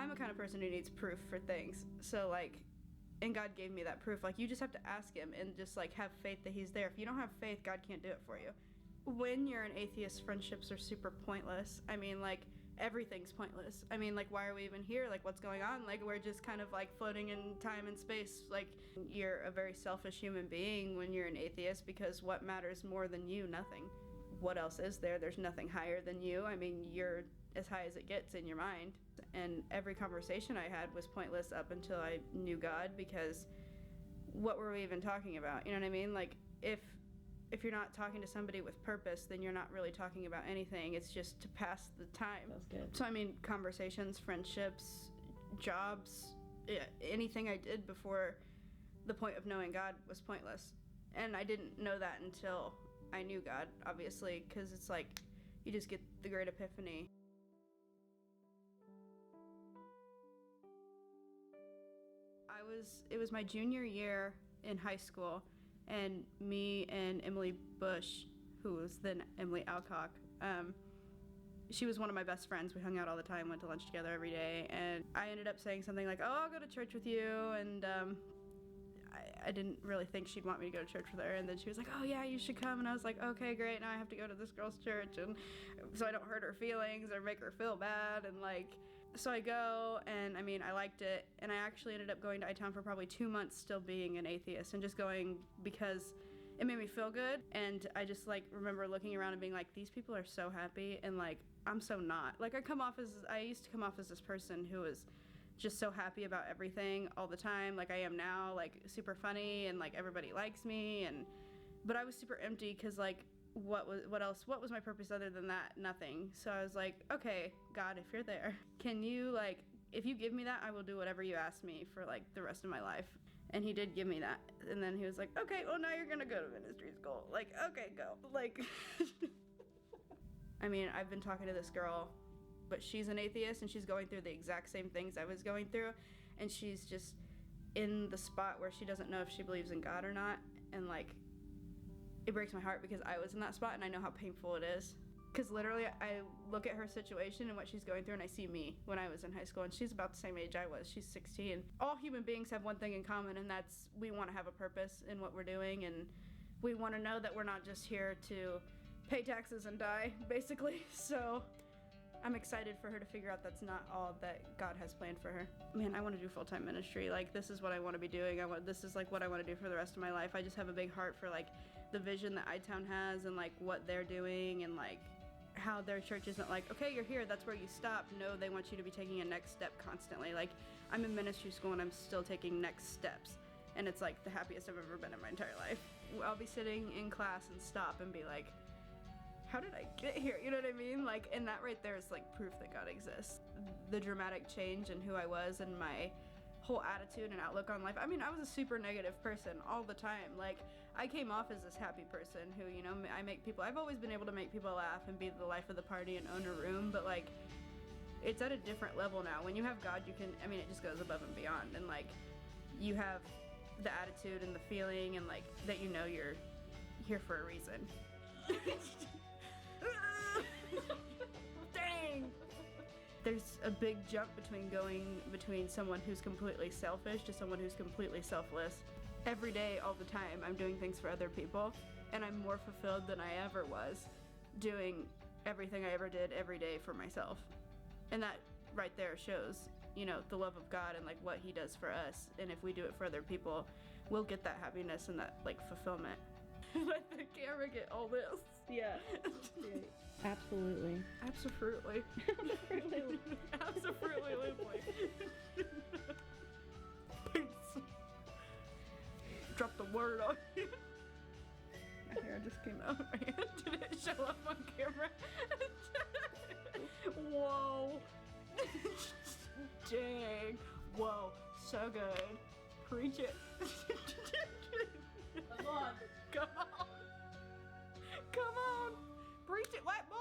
I'm the kind of person who needs proof for things. So like, and God gave me that proof. Like, you just have to ask him and just like have faith that he's there. If you don't have faith, God can't do it for you. When you're an atheist, friendships are super pointless. I mean, like, everything's pointless. I mean, like, why are we even here? Like, what's going on? Like, we're just kind of like floating in time and space. Like, you're a very selfish human being when you're an atheist, because what matters more than you? Nothing. What else is there? There's nothing higher than you. I mean, you're as high as it gets in your mind. And every conversation I had was pointless up until I knew God, because what were we even talking about? You know what I mean? Like, if you're not talking to somebody with purpose, then you're not really talking about anything. It's just to pass the time. That's good. So I mean, conversations, friendships, jobs, anything I did before the point of knowing God was pointless. And I didn't know that until I knew God, obviously, because it's like you just get the great epiphany. It was my junior year in high school, and me and Emily Bush, who was then Emily Alcock, she was one of my best friends. We hung out all the time, went to lunch together every day, and I ended up saying something like, oh, I'll go to church with you, and I didn't really think she'd want me to go to church with her, and then she was like, oh yeah, you should come, and I was like, okay, great, now I have to go to this girl's church, and so I don't hurt her feelings or make her feel bad, and like, so I go, and I mean, I liked it, and I actually ended up going to I-Town for probably 2 months still being an atheist, and just going because it made me feel good, and I just like remember looking around and being like, these people are so happy, and like, I'm so not. Like, I used to come off as this person who was just so happy about everything all the time, like I am now, like super funny, and like everybody likes me, but I was super empty, because like what was my purpose other than that? Nothing. So I was like, okay, God, if you're there, can you, like, if you give me that, I will do whatever you ask me for like the rest of my life. And he did give me that, and then he was like, okay, well now you're gonna go to ministry school. Like, okay, go. Like I mean, I've been talking to this girl, but she's an atheist, and she's going through the exact same things I was going through, and she's just in the spot where she doesn't know if she believes in God or not, and like, it breaks my heart, because I was in that spot, and I know how painful it is. Because literally, I look at her situation and what she's going through, and I see me when I was in high school, and she's about the same age I was. She's 16. All human beings have one thing in common, and that's we want to have a purpose in what we're doing, and we want to know that we're not just here to pay taxes and die, basically. So I'm excited for her to figure out that's not all that God has planned for her. Man, I want to do full-time ministry. Like, this is what I want to be doing. This is like what I want to do for the rest of my life. I just have a big heart for like the vision that I-Town has, and like what they're doing, and like how their church isn't like, okay, you're here, that's where you stop. No, they want you to be taking a next step constantly. Like, I'm in ministry school and I'm still taking next steps, and it's like the happiest I've ever been in my entire life. I'll be sitting in class and stop and be like, how did I get here? You know what I mean? Like, and that right there is like proof that God exists. The dramatic change in who I was and my whole attitude and outlook on life. I mean, I was a super negative person all the time. Like, I came off as this happy person who, you know, I've always been able to make people laugh and be the life of the party and own a room, but like, it's at a different level now. When you have God, you can, I mean, it just goes above and beyond, and like, you have the attitude and the feeling, and like, that you know you're here for a reason. Dang! There's a big jump between someone who's completely selfish to someone who's completely selfless. Every day, all the time, I'm doing things for other people, and I'm more fulfilled than I ever was doing everything I ever did every day for myself. And that right there shows, you know, the love of God and like what he does for us. And if we do it for other people, we'll get that happiness and that like fulfillment. Let the camera get all this. Yeah. Absolutely. Absolutely. Absolutely. Peace. Drop the word on you. My hair just came out of my hand. Did it show up on camera? Whoa. Dang. Whoa. So good. Preach it. Come on. Come on. Come on. Preach it, white boy.